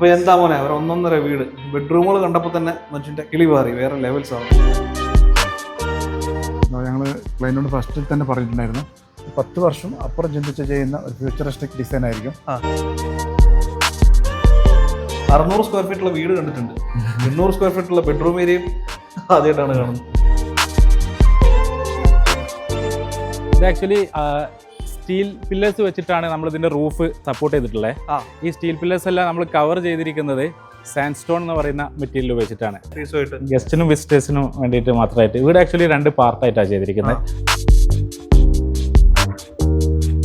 അപ്പോൾ എന്താ മോനെ ഒരു ഒന്നൊന്നര വീട് ബെഡ്റൂമുകൾ കണ്ടപ്പോൾ തന്നെ മനുഷ്യൻ്റെ കിളി പാറി വേറെ ലെവൽസ് ആണ്. ഞങ്ങൾ ക്ലൈൻറ്റിനോട് ഫസ്റ്റിൽ തന്നെ പറഞ്ഞിട്ടുണ്ടായിരുന്നു 10 വർഷം അപ്പുറം ചിന്തിച്ച് ചെയ്യുന്ന ഒരു ഫ്യൂച്ചറിസ്റ്റിക് ഡിസൈൻ ആയിരിക്കും. 600 സ്ക്വയർ ഫീറ്റുള്ള വീട് കണ്ടിട്ടുണ്ട്, 800 സ്ക്വയർ ഫീറ്റുള്ള ബെഡ്റൂം ഏരിയയും ആദ്യമായിട്ടാണ് കാണുന്നത്. ഇത് ആക്ച്വലി സ്റ്റീൽ പില്ലേഴ്സ് വെച്ചിട്ടാണ് നമ്മൾ ഇതിന്റെ റൂഫ് സപ്പോർട്ട് ചെയ്തിട്ടുള്ളത്. ഈ സ്റ്റീൽ പില്ലേഴ്സ് എല്ലാം നമ്മൾ കവർ ചെയ്തിരിക്കുന്നത് സാൻഡ് സ്റ്റോൺ എന്ന് പറയുന്ന മെറ്റീരിയൽ വെച്ചിട്ടാണ്. ഗസ്റ്റിനും വിസിറ്റേഴ്സിനും വേണ്ടിയിട്ട് മാത്രമായിട്ട് ഇവിടെ ആക്ച്വലി 2 പാർട്ടായിട്ടാണ് ചെയ്തിരിക്കുന്നത്.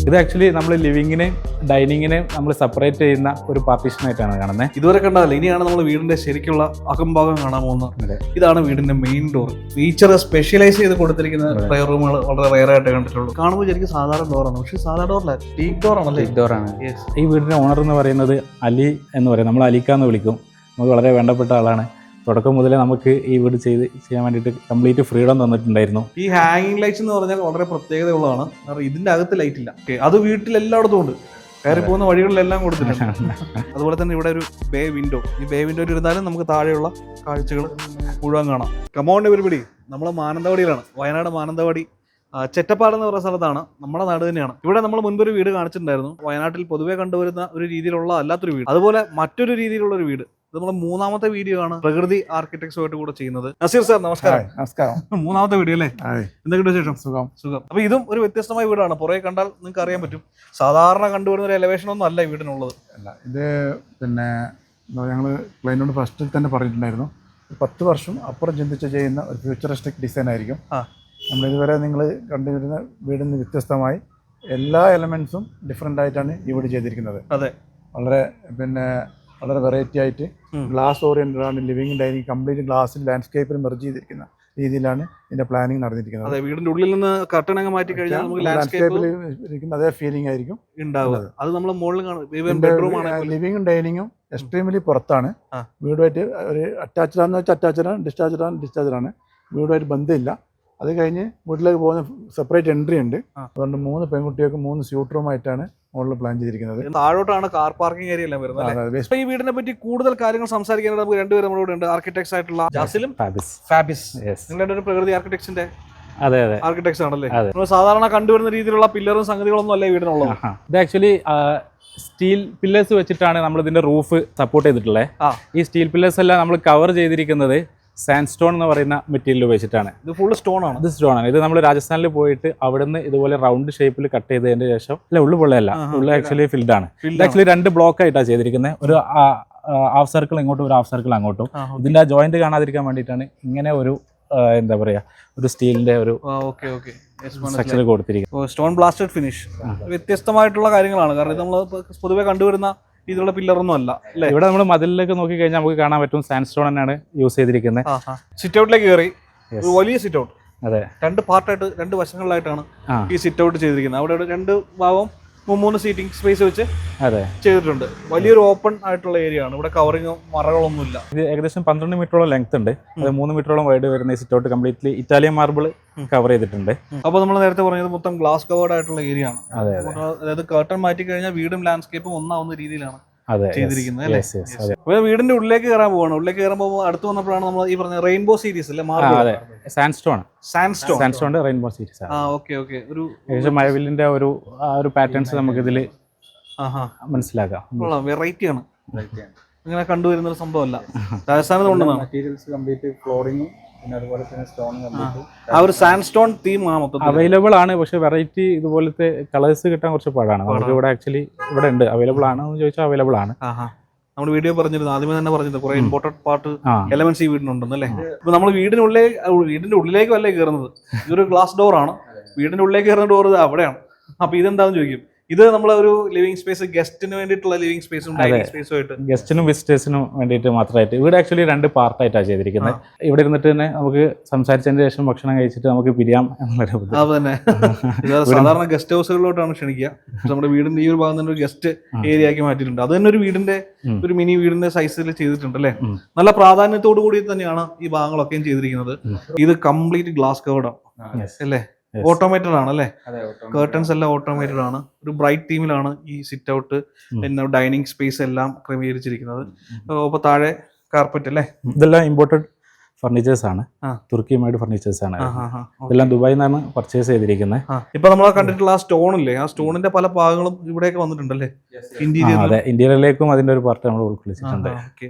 ഇത് ആക്ച്വലി നമ്മൾ ലിവിങ്ങിന് ഡൈനിങ്ങിന് നമ്മൾ സെപ്പറേറ്റ് ചെയ്യുന്ന ഒരു പാർട്ടീഷനായിട്ടാണ് കാണുന്നത്. ഇതുവരെ കണ്ടതല്ല, ഇനിയാണ് നമ്മൾ വീടിന്റെ ശരിക്കുള്ള അകംഭാഗം കാണാൻ പോകുന്നത്. ഇതാണ് വീടിന്റെ മെയിൻ ഡോർ. ഫീച്ചർ സ്പെഷ്യലൈസ് ചെയ്ത് കൊടുത്തിരിക്കുന്ന പ്രയർ റൂമുകൾ വളരെ റെയർ ആയിട്ട് കണ്ടിട്ടുള്ളൂ. കാണുമ്പോൾ ശരിക്കും സാധാരണ ഡോറാണ്, പക്ഷേ സാധാരണ ഡോറല്ല, ടീക്ക് ഡോർ ആണല്ലേ. ടീക്ക് ഡോറാണ്. ഈ വീടിന്റെ ഓണർ എന്ന് പറയുന്നത് അലി എന്ന് പറയും, നമ്മൾ അലിക്ക എന്ന് വിളിക്കും. നമുക്ക് വളരെ വേണ്ടപ്പെട്ട ആളാണ്. തുടക്കം മുതലേ നമുക്ക് ഈ വീട് ചെയ്യാൻ വേണ്ടിയിട്ട് കംപ്ലീറ്റ് ഫ്രീഡം തന്നിട്ടുണ്ടായിരുന്നു. ഈ ഹാങ്ങിങ് ലൈറ്റ്സ് എന്ന് പറഞ്ഞാൽ വളരെ പ്രത്യേകതയുള്ളതാണ്. കാരണം ഇതിന്റെ അകത്ത് ലൈറ്റ് ഇല്ല, അത് വീട്ടിൽ എല്ലായിടത്തും ഉണ്ട്, കയറി പോകുന്ന വഴികളിലെല്ലാം കൊടുത്തിട്ടുണ്ട്. അതുപോലെ തന്നെ ഇവിടെ ഒരു ബേ വിൻഡോ, ഈ ബേ വിൻഡോയിൽ ഇരുന്നാലും നമുക്ക് താഴെയുള്ള കാഴ്ചകൾ മുഴുവൻ കാണാം. കമൗണ്ട് പരിപാടി നമ്മൾ മാനന്തവാടിയിലാണ്, വയനാട് മാനന്തവാടി ചെറ്റപ്പാട് എന്ന് പറയുന്ന സ്ഥലത്താണ്, നമ്മുടെ നാട് തന്നെയാണ്. ഇവിടെ നമ്മൾ മുൻപൊരു വീട് കാണിച്ചിട്ടുണ്ടായിരുന്നു. വയനാട്ടിൽ പൊതുവെ കണ്ടുവരുന്ന ഒരു രീതിയിലുള്ള അല്ലാത്തൊരു വീട്, അതുപോലെ മറ്റൊരു രീതിയിലുള്ള ഒരു വീട്. ഇത് നമ്മുടെ 3ാമത്തെ വീഡിയോ ആണ് പ്രകൃതി ആർക്കിടെക്ട്സുമായിട്ട് കൂടെ ചെയ്യുന്നത്. നസീർ സാർ നമസ്കാരം. നമസ്കാരം. 3ാമത്തെ വീഡിയോ അല്ലേ? എന്തൊക്കെയുണ്ട് വിശേഷം? സുഖം. അപ്പൊ ഇതും ഒരു വ്യത്യസ്തമായ വീടാണ്. പുറകെ കണ്ടാൽ നിങ്ങൾക്ക് അറിയാൻ പറ്റും, സാധാരണ കണ്ടുവരുന്ന ഒരു എലവേഷൻ ഒന്നും അല്ല ഈ വീടിനുള്ളത്. അല്ല, ഇത് പിന്നെ ഞങ്ങൾ ക്ലൈൻറ്റിനോട് ഫസ്റ്റിൽ തന്നെ പറഞ്ഞിട്ടുണ്ടായിരുന്നു 10 വർഷം അപ്പുറം ചിന്തിച്ച് ചെയ്യുന്ന ഒരു ഫ്യൂച്ചറിസ്റ്റിക് ഡിസൈൻ ആയിരിക്കും. നമ്മളിതുവരെ നിങ്ങൾ കണ്ടുവരുന്ന വീടിന് വ്യത്യസ്തമായി എല്ലാ എലമെന്റ്സും ഡിഫറെൻ്റ് ആയിട്ടാണ് ഈ വീട് ചെയ്തിരിക്കുന്നത്. അതെ, വളരെ വെറൈറ്റി ആയിട്ട് ഗ്ലാസ് ഓറിയന്റഡ് ആണ്. ലിവിംഗ് ഡൈനിങ് കംപ്ലീറ്റ് ഗ്ലാസിൽ ലാൻഡ്സ്കേപ്പിൽ മെർജ് ചെയ്തിരിക്കുന്ന രീതിയിലാണ് ഇതിന്റെ പ്ലാനിങ് നടന്നിരിക്കുന്നത്. അതെ, വീടിന്റെ ഉള്ളിൽ നിന്ന് കർട്ടൻ അങ്ങ് മാറ്റി കഴിഞ്ഞാൽ നമുക്ക് ലാൻഡ്സ്കേപ്പിൽ ഇരിക്കുന്ന അതേ ഫീലിംഗ് ആയിരിക്കും ഉണ്ടാവുന്നത്. അത് നമ്മൾ മുകളിൽ ലിവിംഗും ഡൈനിങ്ങും എക്സ്ട്രീംലി പുറത്താണ്. വീടുമായിട്ട് ഒരു അറ്റാച്ച്ഡ് ആണെന്ന് വെച്ചാൽ അറ്റാച്ച്ഡ് ആണ്, ഡിസ്ചാർജഡ് ആണ്. വീടുമായിട്ട് ബന്ധമില്ല. അത് കഴിഞ്ഞ് വീട്ടിലേക്ക് പോകുന്ന സെപ്പറേറ്റ് എൻട്രി ഉണ്ട്. അതുകൊണ്ട് 3 പെൺകുട്ടികൾക്ക് 3 സ്യൂട്ട് റൂമായിട്ടാണ് മുകളിൽ പ്ലാൻ ചെയ്തിരിക്കുന്നത്. താഴോട്ടാണ് കാർ പാർക്കിംഗ് ഏരിയ എല്ലാം വരുന്നത്. ഈ വീടിനെ പറ്റി കൂടുതൽ കാര്യങ്ങൾ സംസാരിക്കാനായിട്ട് നമുക്ക് 2 പേരും നമ്മുടെ ഉണ്ട്. ആർക്കിടെക്ട്സ് ആയിട്ടുള്ള ജാസിലും ഫാബിസ്. നിങ്ങളുടെ ഒരു പ്രകൃതി ആർക്കിടെക്ട്സിന്റെ ആർക്കിടെക്ട്സ് ആണല്ലേ? സാധാരണ കണ്ടുവരുന്ന രീതിയിലുള്ള പില്ലറും സംഗതികളൊന്നും അല്ലേ വീടിനുള്ളത്. ഇത് ആക്ച്വലി സ്റ്റീൽ പില്ലേഴ്സ് വെച്ചിട്ടാണ് നമ്മൾ ഇതിന്റെ റൂഫ് സപ്പോർട്ട് ചെയ്തിട്ടുള്ളത്. ഈ സ്റ്റീൽ പില്ലേഴ്സ് എല്ലാം നമ്മൾ കവർ ചെയ്തിരിക്കുന്നത് സാൻഡ് സ്റ്റോൺ എന്ന് പറയുന്ന മെറ്റീരിയൽ വെച്ചിട്ടാണ്. ഇത് ഫുൾ സ്റ്റോൺ ആണ്. ഇത് സ്റ്റോൺ ആണ്. ഇത് നമ്മൾ രാജസ്ഥാനിൽ പോയിട്ട് അവിടുന്ന് ഇതുപോലെ റൗണ്ട് ഷേപ്പിൽ കട്ട് ചെയ്തതിന് ശേഷം ഉള്ളു പൊള്ളയല്ല, ഉള്ളു ആക്ച്വലി ഫിൽഡ് ആണ്. ഇത് ആക്ച്വലി 2 ബ്ലോക്ക് ആയിട്ടാണ് ചെയ്തിരിക്കുന്നത്. ഒരു ഹാഫ് സർക്കിൾ ഇങ്ങോട്ടും ഒരു ഹാഫ് സർക്കിൾ അങ്ങോട്ടും. ഇതിന്റെ ആ ജോയിന്റ് കാണാതിരിക്കാൻ വേണ്ടിയിട്ടാണ് ഇങ്ങനെ ഒരു എന്താ പറയാ ഒരു സ്റ്റീലിന്റെ ഒരു സ്ട്രക്ചർ കൊടുത്തിരിക്കുന്നത്. സ്റ്റോൺ ബ്ലാസ്റ്റഡ് ഫിനിഷ് വ്യത്യസ്തമായിട്ടുള്ള കാര്യങ്ങളാണ്. കാരണം ഇത് നമ്മൾ പൊതുവെ കണ്ടുവരുന്ന ഇതിലുള്ള പില്ലറൊന്നും അല്ല. ഇവിടെ നമ്മൾ മതിലിലേക്ക് നോക്കി കഴിഞ്ഞാൽ നമുക്ക് കാണാൻ പറ്റും സാൻഡ് സ്റ്റോൺ തന്നെയാണ് യൂസ് ചെയ്തിരിക്കുന്നത്. സിറ്റ് ഔട്ടിലേക്ക് കയറി വലിയ സിറ്റ് ഔട്ട്. അതെ, 2 പാർട്ടായിട്ട് 2 വശങ്ങളിലായിട്ടാണ് ഈ സിറ്റ് ഔട്ട് ചെയ്തിരിക്കുന്നത്. അവിടെ 2 ഭാഗവും 3 സീറ്റിംഗ് സ്പേസ് വെച്ച് ചെയ്തിട്ടുണ്ട്. വലിയൊരു ഓപ്പൺ ആയിട്ടുള്ള ഏരിയ ആണ്. ഇവിടെ കവറിങ്ങോ മറകളൊന്നുമില്ല. ഇത് ഏകദേശം 12 മീറ്ററോളം ലെങ്ത് ഉണ്ട്. അത് 3 മീറ്ററോളം വൈഡ് വരുന്ന ഈ sit out completely Italian marble cover ചെയ്തിട്ടുണ്ട്. അപ്പോൾ നമ്മൾ നേരത്തെ പറഞ്ഞത് മൊത്തം ഗ്ലാസ് കവേർഡ് ആയിട്ടുള്ള ഏരിയ ആണ്. അതായത് കർട്ടൻ മാറ്റി കഴിഞ്ഞാൽ വീടും ലാൻഡ്സ്കേപ്പും ഒന്നാവുന്ന രീതിയിലാണ് ചെയ്തിരിക്കുന്നത് അല്ലേ? വീടിന്റെ ഉള്ളിലേക്ക് കയറാൻ പോവാണ്. ഉള്ളിലേക്ക് കയറുമ്പോൾ അടുത്ത് വന്നപ്പോഴാണ് നമ്മൾ ഈ പറഞ്ഞ റെയിൻബോ സീരീസ് അല്ലേ? Sand stone rainbow series. ഏകദേശം മഴവില്ലിന്റെ ഒരു പാറ്റേൺസ് നമുക്ക് ഇതിൽ മനസ്സിലാക്കാം. വെറൈറ്റി ആണ്, ഇങ്ങനെ കണ്ടുവരുന്ന ഒരു സംഭവമല്ല. രാജസ്ഥാനിൽ കൊണ്ടുവന്ന മെറ്റീരിയൽസ് കംപ്ലീറ്റ് ഫ്ലോറിംഗും ആ ഒരു സാൻഡ് സ്റ്റോൺ തീം അവൈലബിൾ ആണ്. പക്ഷെ വെറൈറ്റി ഇതുപോലത്തെ കളേഴ്സ് കിട്ടാൻ കുറച്ച് പാടാണ്. നമുക്ക് ഇവിടെ ആക്ച്വലി ഇവിടെ ഉണ്ട്, അവൈലബിൾ ആണ് എന്ന് ചോദിച്ചാൽ അവൈലബിൾ ആണ്. നമ്മൾ വീഡിയോ പറഞ്ഞിരുന്നു, ആദ്യമേ തന്നെ പറഞ്ഞിരുന്നു കുറെ ഇമ്പോർട്ടന്റ് പാർട്ട് എലമെന്റ്സ് ഈ വീടിനുണ്ടെന്നല്ലേ. ഇപ്പൊ നമ്മൾ വീടിന്റെ ഉള്ളിലേക്ക് അല്ലേ കയറുന്നത്. ഇതൊരു ഗ്ലാസ് ഡോർ ആണ്. വീടിന്റെ ഉള്ളിലേക്ക് കയറുന്ന ഡോർ അവിടെയാണ്. അപ്പൊ ഇതെന്താന്ന് ചോദിക്കും. ഇത് നമ്മളെ ഒരു ലിവിംഗ് സ്പേസ്, ഗസ്റ്റിന് വേണ്ടിയിട്ടുള്ള ലിവിംഗ് സ്പേസും ഡൈനിങ് സ്പേസും ആയിട്ട്, ഗസ്റ്റിനും വിസിറ്റേഴ്സിനും വേണ്ടിയിട്ട് മാത്രമായിട്ട് ഇവിടെ ആക്ച്വലി 2 പാർട്ടായിട്ടാണ് ചെയ്തിരിക്കുന്നത്. ഇവിടെ ഇരുന്നിട്ട് തന്നെ നമുക്ക് സംസാരിച്ചതിന് ശേഷം ഭക്ഷണം കഴിച്ചിട്ട് നമുക്ക് പിരിയാം എന്നുള്ളൊരു. അത് തന്നെ സാധാരണ ഗസ്റ്റ് ഹൗസുകളിലോട്ടാണ് ക്ഷണിക്കുക. നമ്മുടെ വീടിന്റെ ഈ ഒരു ഭാഗം തന്നെ ഒരു ഗസ്റ്റ് ഏരിയ ആക്കി മാറ്റിയിട്ടുണ്ട്. അത് തന്നെ ഒരു വീടിന്റെ ഒരു മിനി വീടിന്റെ സൈസിൽ ചെയ്തിട്ടുണ്ട് അല്ലേ? നല്ല പ്രാധാന്യത്തോടു കൂടി തന്നെയാണ് ഈ ഭാഗങ്ങളൊക്കെയും ചെയ്തിരിക്കുന്നത്. ഇത് കംപ്ലീറ്റ് ഗ്ലാസ് കവേർഡ് ആണ് അല്ലേ? ഓട്ടോമേറ്റഡ് ആണ് അല്ലേ? കേർട്ടൻസ് എല്ലാം ഓട്ടോമേറ്റഡ് ആണ്. ഒരു ബ്രൈറ്റ് തീമിലാണ് ഈ സിറ്റ് ഔട്ട് പിന്നെ ഡൈനിങ് സ്പേസ് എല്ലാം ക്രമീകരിച്ചിരിക്കുന്നത്. അപ്പൊ താഴെ കാർപ്പറ്റ് അല്ലേ? ഇതെല്ലാം ഇമ്പോർട്ടഡ് ഫർണിച്ചേഴ്സ് ആണ്, ആ. തുർക്കി മെയ്ഡ് ഫർണിച്ചേഴ്സ് ആണ്. ഇതെല്ലാം ദുബായിൽ നിന്നാണ് പർച്ചേസ് ചെയ്തിരിക്കുന്നത്. ഇപ്പൊ നമ്മൾ കണ്ടിട്ടുള്ള ആ സ്റ്റോൺ ഇല്ലേ, ആ സ്റ്റോണിന്റെ പല ഭാഗങ്ങളും ഇവിടെയൊക്കെ വന്നിട്ടുണ്ടല്ലേ ഇന്റീരിയർ? അതെ, ഇന്റീരിയറിലേക്കും അതിന്റെ ഒരു പാർട്ട് നമ്മൾ ഉൾക്കൊള്ളിച്ചിട്ടുണ്ട്.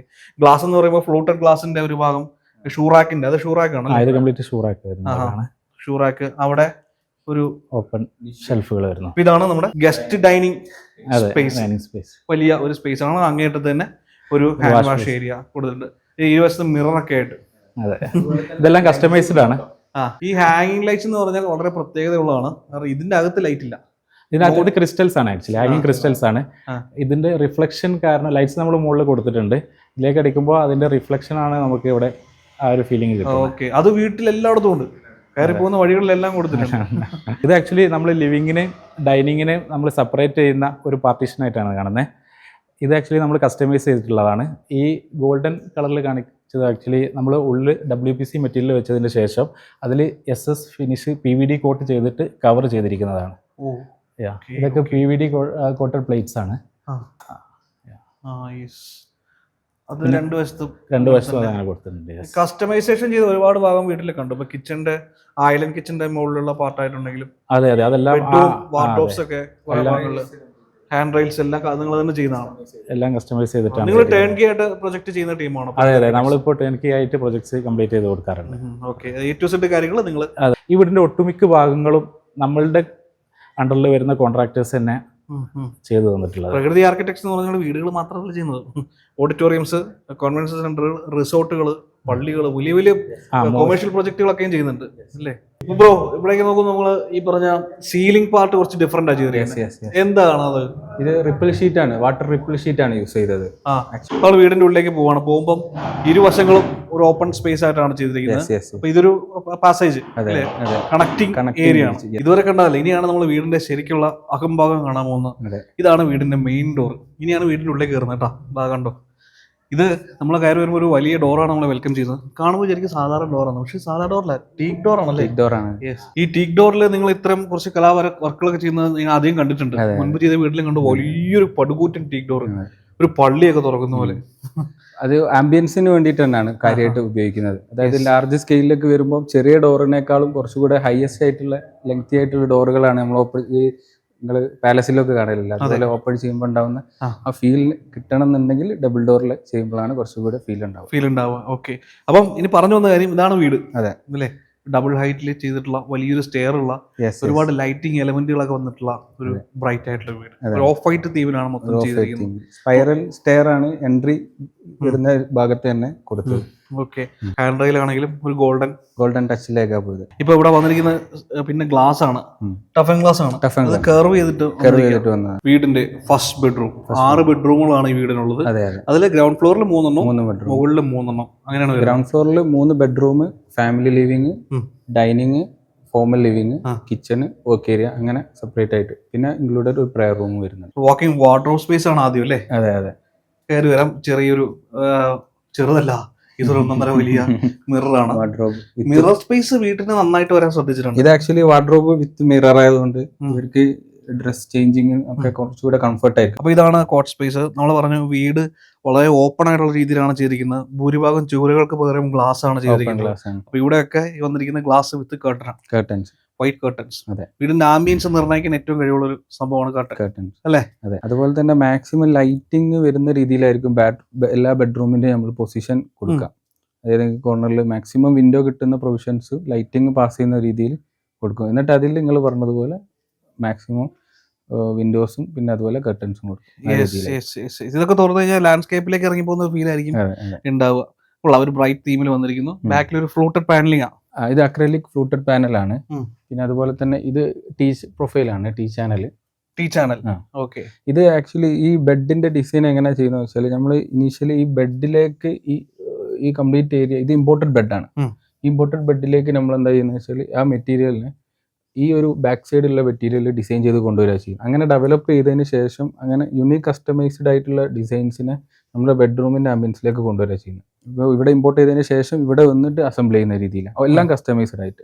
ഗ്ലാസ് എന്ന് പറയുമ്പോൾ ഫ്ലൂട്ടഡ് ഗ്ലാസിന്റെ ഒരു ഭാഗം ഷൂറാക്കിന്റെ, അത് ഷൂറാക്കാണ്. ഇത് കംപ്ലീറ്റ് ഷൂറാക്കി വരുന്നതാണ്. ഷൂറാക്ക് അവിടെ ഒരു ഓപ്പൺ ഷെൽഫുകൾ വരുന്നു. ഇതാണ് നമ്മുടെ ഗസ്റ്റ് ഡൈനിങ് സ്പേസ്. വലിയ ഒരു സ്പേസ് ആണ്. അങ്ങേറ്റത്ത് തന്നെ ഒരു ഹാൻഡ് വാഷ് ഏരിയ കൊടുത്തിട്ടുണ്ട്. ഈ വശത്ത് മിററൊക്കെ ആയിട്ട്. അതെ, ഇതെല്ലാം കസ്റ്റമൈസ്ഡ് ആണ്. ഈ ഹാങ്ങിങ് ലൈറ്റ്സ് എന്ന് പറഞ്ഞാൽ വളരെ പ്രത്യേകതയുള്ളതാണ്. കാരണം ഇതിന്റെ അകത്ത് ലൈറ്റ് ഇല്ല. ഇതിനകത്ത് ക്രിസ്റ്റൽസ് ആണ്, ആക്ച്വലി ഹാങ്ങിങ് ക്രിസ്റ്റൽസ് ആണ്. ഇതിന്റെ റിഫ്ലക്ഷൻ കാരണം ലൈറ്റ്സ് നമ്മൾ മുകളിൽ കൊടുത്തിട്ടുണ്ട്. ഇതിലേക്ക് അടിക്കുമ്പോൾ അതിന്റെ റിഫ്ലക്ഷൻ ആണ് നമുക്ക് ഇവിടെ ആ ഒരു ഫീലിംഗ് കിട്ടുന്നത്. ഓക്കെ, അത് വീട്ടിൽ എല്ലായിടത്തും ഉണ്ട്, കയറി പോകുന്ന വഴികളിലെല്ലാം കൊടുത്തിട്ടുണ്ട്. ഇത് ആക്ച്വലി നമ്മൾ ലിവിങ്ങിന് ഡൈനിങ്ങിന് നമ്മൾ സെപ്പറേറ്റ് ചെയ്യുന്ന ഒരു പാർട്ടീഷൻ ആയിട്ടാണ് കാണുന്നത്. ഇത് ആക്ച്വലി നമ്മൾ കസ്റ്റമൈസ് ചെയ്തിട്ടുള്ളതാണ്. ഈ ഗോൾഡൻ കളറിൽ കാണിച്ചത് ആക്ച്വലി നമ്മൾ ഉള്ളിൽ WPC മെറ്റീരിയൽ വെച്ചതിന് ശേഷം അതിൽ SS ഫിനിഷ് PVD കോട്ട് ചെയ്തിട്ട് കവർ ചെയ്തിരിക്കുന്നതാണ്. ഇതൊക്കെ PVD കോട്ടഡ് പ്ലേറ്റ്സ് ആണ്. അത് രണ്ട് വശത്തും അങ്ങനെ കൊടുത്തിട്ടുണ്ട്. കസ്റ്റമൈസേഷൻ ചെയ്ത് ഒരുപാട് ഭാഗം വീട്ടിൽ കണ്ടു. ഇപ്പൊ കിച്ചന്റെ ഐലൻഡ് കിച്ചന്റെ മുകളിലുള്ള പാർട്ടായിട്ടുണ്ടെങ്കിലും അതെ അതെല്ലാം വാർഡ്രോബ്സ് ഒക്കെ ഹാൻഡ് റെയിൽസ് എല്ലാം നിങ്ങൾ തന്നെ ചെയ്യുന്നതാണ്. എല്ലാം കസ്റ്റമൈസ് ചെയ്തിട്ടാണ്. നിങ്ങൾ ടേൺ കീ ആയിട്ട് പ്രൊജക്ട് ചെയ്യുന്ന ടീമാണോ? അതെ, നമ്മളിപ്പോൾ ടേൺ കീ ആയിട്ട് പ്രൊജക്ട്സ് കംപ്ലീറ്റ് ചെയ്ത് കൊടുക്കാറുണ്ട്. ഓക്കെ, A to Z കാര്യങ്ങൾ നിങ്ങൾ? അതെ, ഈ വീടിന്റെ ഒട്ടുമിക്ക ഭാഗങ്ങളും നമ്മളുടെ അണ്ടറിൽ വരുന്ന കോൺട്രാക്ടേഴ്സ് തന്നെ ചെയ്തു തന്നിട്ടുള്ളത്. പ്രകൃതി ആർക്കിടെക്ട്സ് എന്ന് പറഞ്ഞാൽ വീടുകൾ മാത്രമല്ല ചെയ്യുന്നത്. ഓഡിറ്റോറിയംസ്, കോൺവെൻഷൻ സെന്ററുകൾ, റിസോർട്ടുകൾ, പള്ളികൾ, വലിയ വലിയ കൊമേഴ്ഷ്യൽ പ്രൊജക്ടുകളൊക്കെയും ചെയ്യുന്നുണ്ട് അല്ലേ? ബ്രോ, ഇവിടേക്ക് നോക്കുമ്പോൾ നമ്മൾ ഈ പറഞ്ഞ സീലിംഗ് പാർട്ട് കുറച്ച് ഡിഫറെന്റ് ആണ് ചെയ്തിരിക്കുന്നത്. എന്താണ് അത്? ഇത് റിപ്പിൾ ഷീറ്റ് ആണ്, വാട്ടർ റിപ്പിൾ ഷീറ്റ് ആണ് യൂസ് ചെയ്തത്. നമ്മൾ വീടിന്റെ ഉള്ളിലേക്ക് പോവാണ്. പോകുമ്പോൾ ഇരുവശങ്ങളും ഒരു ഓപ്പൺ സ്പേസ് ആയിട്ടാണ് ചെയ്തിരിക്കുന്നത്. അപ്പൊ ഇതൊരു പാസേജ് കണക്ടിങ് ഏരിയ ആണ്. ഇതുവരെ കണ്ടതല്ല. ഇനിയാണ് നമ്മൾ വീടിന്റെ ശരിക്കുള്ള അകംഭാഗം കാണാൻ പോകുന്നത്. ഇതാണ് വീടിന്റെ മെയിൻ ഡോർ. ഇനിയാണ് വീടിന്റെ ഉള്ളിലേക്ക് കയറുന്നത് കേട്ടോ. കണ്ടോ, ഇത് നമ്മൾ കയറി വരുമ്പോൾ ഒരു വലിയ ഡോറാണ് നമ്മളെ വെൽക്കം ചെയ്യുന്നത്. കാണുമ്പോൾ ശരിക്കും സാധാരണ ഡോറാണ്, പക്ഷേ സാധാരണ ഡോറല്ല, ടീക്ക് ഡോർ ആണല്ലേ? ഈ ടീക്ക് ഡോറിൽ നിങ്ങൾ ഇത്തരം കുറച്ച് വർക്കുകളൊക്കെ ചെയ്യുന്നത് ഞാൻ ആദ്യം കണ്ടിട്ടുണ്ട്. മുൻപ് ചെയ്ത വീട്ടിലും കണ്ടു വലിയൊരു പടുകൂറ്റൻ ടീക്ക് ഡോർ, ഒരു പള്ളിയൊക്കെ തുറക്കുന്ന പോലെ. അത് ആംബിയൻസിന് വേണ്ടിയിട്ട് തന്നെയാണ് കാര്യമായിട്ട് ഉപയോഗിക്കുന്നത്. അതായത് ലാർജ് സ്കെയിലിലേക്ക് വരുമ്പോൾ ചെറിയ ഡോറിനേക്കാളും കുറച്ചുകൂടെ ഹയസ്റ്റ് ആയിട്ടുള്ള ലെങ്തി ആയിട്ടുള്ള ഡോറുകളാണ് നമ്മൾ നിങ്ങൾ പാലസിലൊക്കെ കാണലില്ല. അതുപോലെ ഓപ്പൺ ചെയ്യുമ്പോൾ ഉണ്ടാവുന്ന ആ ഫീൽ കിട്ടണം എന്നുണ്ടെങ്കിൽ ഡബിൾ ഡോറിൽ ചെയ്യുമ്പോഴാണ് കുറച്ചുകൂടെ ഫീൽ ഉണ്ടാവുക. ഓക്കെ, അപ്പം ഇനി പറഞ്ഞു വന്ന കാര്യം, ഇതാണ് വീട്. അതെ അല്ലേ? ഡബിൾ ഹൈറ്റിൽ ചെയ്തിട്ടുള്ള വലിയൊരു സ്റ്റെയർ ഉള്ള, ഒരുപാട് ലൈറ്റിംഗ് എലമെന്റുകളൊക്കെ വന്നിട്ടുള്ള ഒരു ബ്രൈറ്റ് ആയിട്ടുള്ള വീട്. ഓഫ് വൈറ്റ് തീമിലാണ് മൊത്തം ചെയ്തിരിക്കുന്നത്. സ്പൈറൽ സ്റ്റെയർ ആണ് എൻട്രി വരുന്ന ഭാഗത്ത് തന്നെ കൊടുത്തത്. ഓക്കെ, ഹാൻഡ് റെയിലാണെങ്കിലും ഒരു ഗോൾഡൻ ടച്ചിലേക്കാണ് പോയത്. ഇപ്പൊ ഇവിടെ വന്നിരിക്കുന്ന പിന്നെ ഗ്ലാസ് ആണ്, ടഫൻ ഗ്ലാസ് ആണ്. അത് കർവ് ചെയ്തിട്ട് വന്നത്. വീടിന്റെ ഫസ്റ്റ് ബെഡ്റൂം, 6 ബെഡ്റൂമുകളാണ് ഈ വീടിനുള്ളത്. അതിൽ ഗ്രൗണ്ട് ഫ്ലോറിൽ 3 ബെഡ്റൂം, മുകളിൽ 3 അങ്ങനെയാണ്. ഗ്രൗണ്ട് ഫ്ലോറിൽ 3 bedroom, family living, dining, formal living, kitchen, work area, അങ്ങനെ സെപ്പറേറ്റ് ആയിട്ട്. പിന്നെ ഇൻക്ലൂഡഡ് ഒരു പ്രയർ റൂം വരുന്നുണ്ട്. വാക്കിംഗ് വാർഡ്രോബ് സ്പേസ് ആണ് ആദ്യം അല്ലേ? അതെ കയറി വരാം. ചെറുതല്ല, ഇതൊരു 1.5 വലിയ മിററാണ്. മിറർ സ്പേസ് വീട്ടിന് നന്നായിട്ട് വരാൻ ശ്രദ്ധിച്ചിട്ടുണ്ട്. ഇത് ആക്ച്വലി വാർഡ്രോബ് വിത്ത് മിറർ ആയതുകൊണ്ട് ഇവർക്ക് ഡ്രസ് ചേഞ്ചിങ് ഒക്കെ കുറച്ചുകൂടെ കംഫർട്ട് ആയിരിക്കും. അപ്പൊ ഇതാണ് കോട്ട് സ്പേസ്. നമ്മൾ പറഞ്ഞു വീട് വളരെ ഓപ്പൺ ആയിട്ടുള്ള രീതിയിലാണ് ചെയ്തിരിക്കുന്നത്. ഭൂരിഭാഗം ചുവരുകൾക്ക് പകരം ഗ്ലാസ് ആണ് ചെയ്തിരിക്കുന്നത്. അപ്പൊ ഇവിടെയൊക്കെ വന്നിരിക്കുന്ന glass with curtains, white curtains. വീടിന്റെ ആംബിയൻസ് നിർണ്ണയിക്കാൻ ഏറ്റവും കഴിവുള്ള ഒരു സംഭവമാണ് കർട്ടൻസ് അല്ലേ? അതെ, അതുപോലെ തന്നെ മാക്സിമം ലൈറ്റിംഗ് വരുന്ന രീതിയിലായിരിക്കും എല്ലാ ബെഡ്റൂമിന്റെ നമ്മൾ പൊസിഷൻ കൊടുക്കുക. അതായത് കോർണറിൽ മാക്സിമം വിൻഡോ കിട്ടുന്ന പ്രൊവിഷൻസ് ലൈറ്റിംഗ് പാസ് ചെയ്യുന്ന രീതിയിൽ കൊടുക്കും. എന്നിട്ട് അതിൽ നിങ്ങൾ പറഞ്ഞതുപോലെ മാക്സിമം വിൻഡോസും പിന്നെ അതുപോലെ കർട്ടൻസും കൊടുക്കും. ഇതൊക്കെ തുറന്നു കഴിഞ്ഞാൽ ലാൻഡ്സ്കേപ്പിലേക്ക് ഇറങ്ങി പോകുന്ന ഫീൽ ആയിരിക്കും ഉണ്ടാവുക. ഒരു ബ്രൈറ്റ് തീമിൽ വന്നിരിക്കുന്നു. ബാക്കിൽ ഒരു ഫ്ലൂട്ടഡ് പാനലിംഗ് ആണ്. ഇത് അക്രലിക് ഫ്ലൂട്ടഡ് പാനലാണ്. പിന്നെ അതുപോലെ തന്നെ ഇത് ടീ പ്രൊഫൈലാണ്, ടീ ചാനൽ. ഇത് ആക്ച്വലി ഈ ബെഡിന്റെ ഡിസൈൻ എങ്ങനെയാ ചെയ്യുന്നത് വെച്ചാൽ, നമ്മൾ ഇനീഷ്യലി ഈ ബെഡിലേക്ക് ഈ കംപ്ലീറ്റ് ഏരിയ, ഇത് ഇമ്പോർട്ടഡ് ബെഡാണ്. ഇമ്പോർട്ടഡ് ബെഡിലേക്ക് നമ്മൾ എന്താ ചെയ്യുന്നത് വെച്ചാൽ ആ മെറ്റീരിയലിന് ഈ ഒരു ബാക്ക് സൈഡുള്ള മെറ്റീരിയൽ ഡിസൈൻ ചെയ്ത് കൊണ്ടുവരിക ചെയ്യും. അങ്ങനെ ഡെവലപ്പ് ചെയ്തതിന് ശേഷം അങ്ങനെ യുണീക്ക് കസ്റ്റമൈസ്ഡ് ആയിട്ടുള്ള ഡിസൈൻസിനെ നമ്മുടെ ബെഡ്റൂമിന്റെ ആംബിയൻസിലേക്ക് കൊണ്ടുവരിക ചെയ്യുന്നത്. ഇപ്പോൾ ഇവിടെ ഇമ്പോർട്ട് ചെയ്തതിന് ശേഷം ഇവിടെ വന്നിട്ട് അസംബിൾ ചെയ്യുന്ന രീതിയിലാണ് എല്ലാം കസ്റ്റമൈസ്ഡ് ആയിട്ട്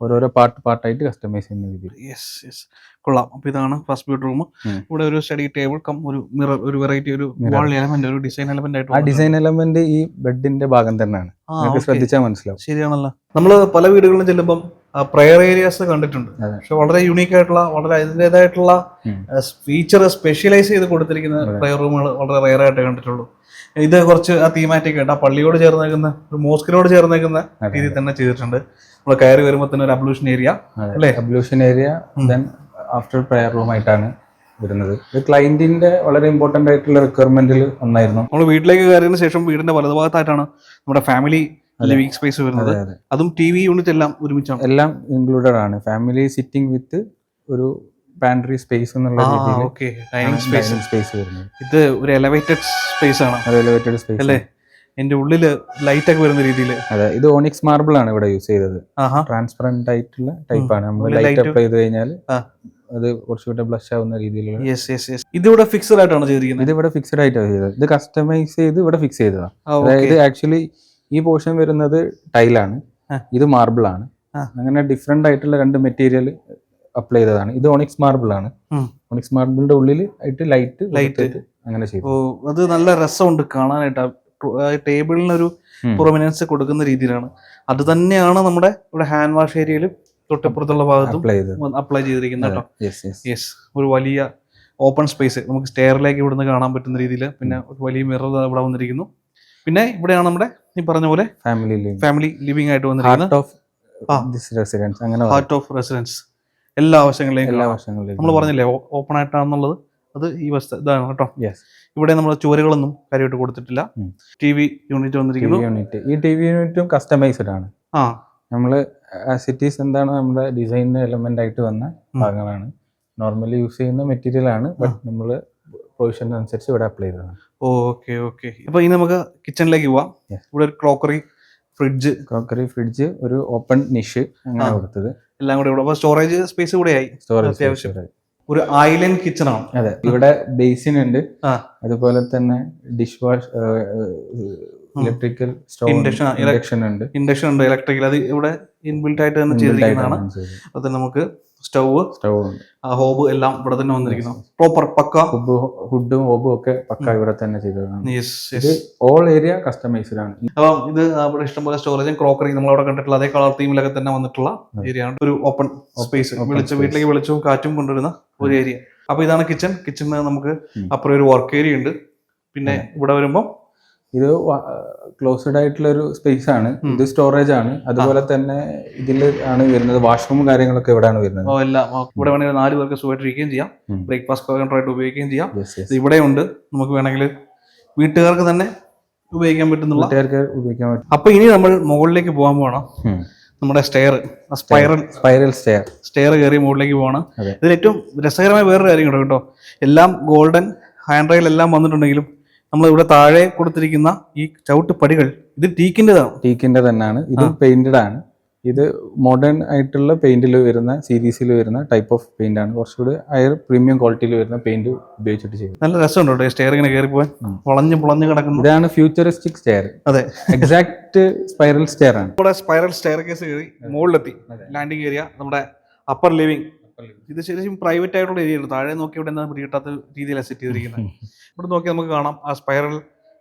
ഓരോരോ പാർട്ടായിട്ട് കസ്റ്റമൈസ് ചെയ്യുന്ന രീതിയിൽ. യെസ് കൊള്ളാം. അപ്പൊ ഇതാണ് ഫസ്റ്റ് ബെഡ്റൂം. ഇവിടെ ഒരു സ്റ്റഡി ടേബിൾ കം ഒരു മിറർ, ഒരു വെറൈറ്റി ഒരു വാൾ എലമെന്റ്, ഒരു ഡിസൈൻ എലമെന്റ് ആയിട്ട്. ആ ഡിസൈൻ എലമെന്റ് ഈ ബെഡിന്റെ ഭാഗം തന്നെയാണ്, നിങ്ങൾക്ക് ശ്രദ്ധിച്ചാൽ മനസ്സിലാവും. ശരിയാണല്ലോ. നമ്മൾ പല വീടുകളിലും ചെല്ലുമ്പം പ്രയർ ഏരിയാസ് കണ്ടിട്ടുണ്ട്, പക്ഷെ വളരെ യൂണീക്ക് ആയിട്ടുള്ള, വളരെ അതിൻ്റെതായിട്ടുള്ള ഫീച്ചർ സ്പെഷ്യലൈസ് ചെയ്ത് കൊടുത്തിരിക്കുന്ന പ്രയർ റൂമുകൾ വളരെ റെയർ ആയിട്ട് കണ്ടിട്ടുള്ളൂ. ഇത് കുറച്ച് ആ തീമാറ്റിക് ആയിട്ട് ആ പള്ളിയോട് ചേർന്നേക്കുന്ന, ഒരു മോസ്കിനോട് ചേർന്നേക്കുന്ന രീതിയിൽ തന്നെ ചെയ്തിട്ടുണ്ട്. നമ്മൾ കയറി വരുമ്പോൾ തന്നെ ഒരു അബ്ലൂഷൻ ഏരിയ അല്ലേ? Ablution area then after prayer room ആയിട്ടാണ് വരുന്നത്. ഇത് ക്ലയന്റിന്റെ വളരെ ഇമ്പോർട്ടന്റ് ആയിട്ടുള്ള റിക്വയർമെന്റിൽ ഒന്നായിരുന്നു. നമ്മൾ വീട്ടിലേക്ക് കയറിയതിനു ശേഷം വീടിന്റെ വലതുഭാഗത്തായിട്ടാണ് നമ്മുടെ ഫാമിലി ലിവിംഗ് സ്പേസ് വരുന്നത്. അതും TV യൂണിറ്റ് എല്ലാം ഒരുമിച്ചാണ്, എല്ലാം ഇൻക്ലൂഡഡ് ആണ്. ഫാമിലി സിറ്റിംഗ് വിത്ത് ഒരു പാൻട്രി സ്പേസ് എന്നുള്ള രീതിയിൽ ഡൈനിങ് സ്പേസ് വരുന്നത്. ഇത് ഒരു എലവേറ്റഡ് സ്പേസ് ആണ്, എലിവേറ്റഡ് സ്പേസ് അല്ലേ? എന്റെ ഉള്ളില് ലൈറ്റ് ഒക്കെ വരുന്ന രീതിയിൽ. അതെ, ഇത് ഓണിക്സ് മാർബിൾ ആണ് ഇവിടെ യൂസ് ചെയ്തത്. ട്രാൻസ്പെറന്റ് ആയിട്ടുള്ള ടൈപ്പാണ്. നമ്മൾ ലൈറ്റ് അപ്ലൈ ചെയ്ത് കഴിഞ്ഞാൽ അത് കുറച്ചുകൂടെ ബ്ലഷ് ആവുന്ന രീതിയിലുള്ള. ഇതിവിടെ ഫിക്സഡ് ആയിട്ടാണ് ചെയ്തിരിക്കുന്നത്. ഇത് ഇവിടെ ഫിക്സഡ് ആയിട്ടാണ് ചെയ്തത്. ഇത് കസ്റ്റമൈസ് ചെയ്ത് ഇവിടെ ഫിക്സ് ചെയ്തതാണ്. അതായത് ആക്ച്വലി ഈ പോർഷൻ വരുന്നത് ടൈലാണ്, ഇത് മാർബിൾ ആണ്. അങ്ങനെ ഡിഫറെന്റ് ആയിട്ടുള്ള രണ്ട് മെറ്റീരിയൽ അപ്ലൈ ചെയ്തതാണ്. ഇത് ഓണിക്സ് മാർബിൾ ആണ്. ഓണിക്സ് മാർബിളിന്റെ ഉള്ളിൽ ആയിട്ട് ലൈറ്റ് അങ്ങനെ ചെയ്തു. അത് നല്ല രസമുണ്ട് കാണാനായിട്ട്. ടേബിളിനൊരു പ്രൊമിനൻസ് കൊടുക്കുന്ന രീതിയിലാണ്. അത് തന്നെയാണ് നമ്മുടെ ഇവിടെ ഹാൻഡ് വാഷ് ഏരിയയിൽ തൊട്ടപ്പുറത്തുള്ള ഭാഗത്തും അപ്ലൈ ചെയ്തിരിക്കുന്നത് കേട്ടോ. യെസ്, ഒരു വലിയ ഓപ്പൺ സ്പേസ് നമുക്ക് സ്റ്റെയറിലേക്ക് ഇവിടുന്ന് കാണാൻ പറ്റുന്ന രീതിയിൽ. പിന്നെ ഒരു വലിയ മിറർ ഇവിടെ വന്നിരിക്കുന്നു. പിന്നെ ഇവിടെയാണ് നമ്മുടെ ഈ പറഞ്ഞ പോലെ ഫാമിലി ലിവിംഗ് ആയിട്ട് വന്നിരിക്കുന്നത്. Heart of residence. എല്ലാ വശങ്ങളിലെയും നമ്മൾ പറഞ്ഞില്ലേ ഓപ്പൺ ആയിട്ടാണെന്നുള്ളത്, അത് ഈ വശത്ത് ഇതാണ് കേട്ടോ. ഇവിടെ നമ്മൾ ചുവരുകളൊന്നും കാര്യമായിട്ട് കൊടുത്തിട്ടില്ല. TV യൂണിറ്റ് വന്നിരിക്കുന്നു. ഈ TV യൂണിറ്റും കസ്റ്റമൈസ്ഡ് ആണ്. നമ്മൾ സിറ്റീസ് എന്താണ് നമ്മുടെ ഡിസൈനിന്റെ എലമെന്റ് ആയിട്ട് വന്ന ഭാഗങ്ങളാണ്. നോർമലി യൂസ് ചെയ്യുന്ന മെറ്റീരിയൽ ആണ്, ബട്ട് നമ്മൾ പ്രൊവിഷൻ അനുസരിച്ച് ഇവിടെ അപ്ലൈ ചെയ്തതാണ്. ഓക്കെ. അപ്പൊ ഇനി നമുക്ക് കിച്ചണിലേക്ക് പോവാം. ഇവിടെ ഒരു ക്രോക്കറി ഫ്രിഡ്ജ്, ഒരു ഓപ്പൺ നിഷ് അങ്ങനെ കൊടുത്തത് എല്ലാം കൂടെ ഇവിടെ. സ്റ്റോറേജ് സ്പേസ് കൂടെ ആയി. അത്യാവശ്യം ഒരു ഐലൻഡ് കിച്ചൺ ആണ്. അതെ, ഇവിടെ ബേസിൻ ഉണ്ട്. അതുപോലെ തന്നെ dish wash, electrical stove, induction ഉണ്ട്, ഇലക്ട്രിക്കൽ. അത് ഇവിടെ ഇൻബിൽറ്റ് ആയിട്ട് തന്നെ ചെയ്തിരിക്കുന്നതാണ്. അത് നമുക്ക് സ്റ്റവ് ഹോബ് എല്ലാം ഇവിടെ തന്നെ വന്നിരിക്കുന്നു. പ്രോപ്പർ പക്ക ഹുഡും ഹോബും ഒക്കെ പക്ക ഇവിടെ തന്നെ ചെയ്തതാണ്. ഇത് ഓൾ ഏരിയ കസ്റ്റമൈസ്ഡ് ആണ്. അപ്പം ഇത് അവിടെ ഇഷ്ടംപോലെ സ്റ്റോറേജും ക്രോക്കറി നമ്മൾ അവിടെ കണ്ടിട്ടുള്ള അതേ കളർ തീമിലൊക്കെ തന്നെ വന്നിട്ടുള്ള ഏരിയ ആണ്. ഒരു ഓപ്പൺ സ്പേസ്, വീട്ടിലേക്ക് വെളിച്ചവും കാറ്റും കൊണ്ടുവരുന്ന ഒരു ഏരിയ. അപ്പൊ ഇതാണ് കിച്ചൺ. കിച്ചണിന് നമുക്ക് അപ്പുറം ഒരു വർക്ക് ഏരിയ ഉണ്ട്. പിന്നെ ഇവിടെ വരുമ്പോൾ ഇത് ക്ലോസ്ഡ് ആയിട്ടുള്ള ഒരു സ്പേസ് ആണ്. ഇത് സ്റ്റോറേജ് ആണ്. അതുപോലെ തന്നെ ഇതിൽ ആണ് വരുന്നത് വാഷ്റൂമും കാര്യങ്ങളൊക്കെ ഇവിടെയാണ് വരുന്നത്. ഇവിടെ വേണമെങ്കിൽ 4 പേർക്ക് സുഖമായിട്ടിരിക്കുകയും ചെയ്യാം, ബ്രേക്ക്ഫാസ്റ്റ് കൗണ്ടറായിട്ട് ഉപയോഗിക്കുകയും ചെയ്യാം. ഇവിടെ ഉണ്ട്, നമുക്ക് വേണമെങ്കിൽ വീട്ടുകാർക്ക് തന്നെ ഉപയോഗിക്കാൻ പറ്റുന്ന. അപ്പൊ ഇനി നമ്മൾ മുകളിലേക്ക് പോകാൻ പോകണം. നമ്മുടെ സ്പൈറൽ സ്റ്റെയർ കയറി മുകളിലേക്ക് പോകണം. ഇതിൽ ഏറ്റവും രസകരമായ വേറൊരു കാര്യം കേട്ടോ, എല്ലാം ഗോൾഡൻ ഹാൻഡ് റെയിൽ എല്ലാം വന്നിട്ടുണ്ടെങ്കിലും നമ്മൾ ഇവിടെ താഴെ കൊടുത്തിരിക്കുന്ന ഈ ചവിട്ട് പടികൾ ഇത് ടീക്കിന്റെ തന്നെയാണ്. ഇത് പെയിന്റഡ് ആണ്. ഇത് മോഡേൺ ആയിട്ടുള്ള പെയിന്റിൽ വരുന്ന സീരീസിൽ വരുന്ന ടൈപ്പ് ഓഫ് പെയിന്റ് ആണ്. കുറച്ചുകൂടി ഹയർ പ്രീമിയം ക്വാളിറ്റിയിൽ വരുന്ന പെയിന്റ് ഉപയോഗിച്ചിട്ട് ചെയ്യും. നല്ല രസമുണ്ട് സ്റ്റെയർ ഇങ്ങനെ കയറി പോകാൻ, വളഞ്ഞു കിടക്കുന്നു. ഇതാണ് ഫ്യൂച്ചറിസ്റ്റിക് സ്റ്റെയർ. അതെ, എക്സാക്ട് സ്പൈറൽ സ്റ്റെയർ ആണ്. ഇവിടെ സ്പൈറൽ സ്റ്റെയർ കേസ് കയറി മുകളിലെത്തി. ലാൻഡിംഗ് ഏരിയ നമ്മുടെ അപ്പർ ലിവിംഗ്. ഇത് ശരിക്കും പ്രൈവറ്റ് ആയിട്ടുള്ള ഏരിയ ആണ്. താഴെ നോക്കി ഇവിടെ എന്താ പിടികിട്ടാത്ത രീതിയിലാണ് സെറ്റ് ചെയ്തിരിക്കുന്നത്. ഇവിടെ നോക്കി നമുക്ക് കാണാം ആ സ്പൈറൽ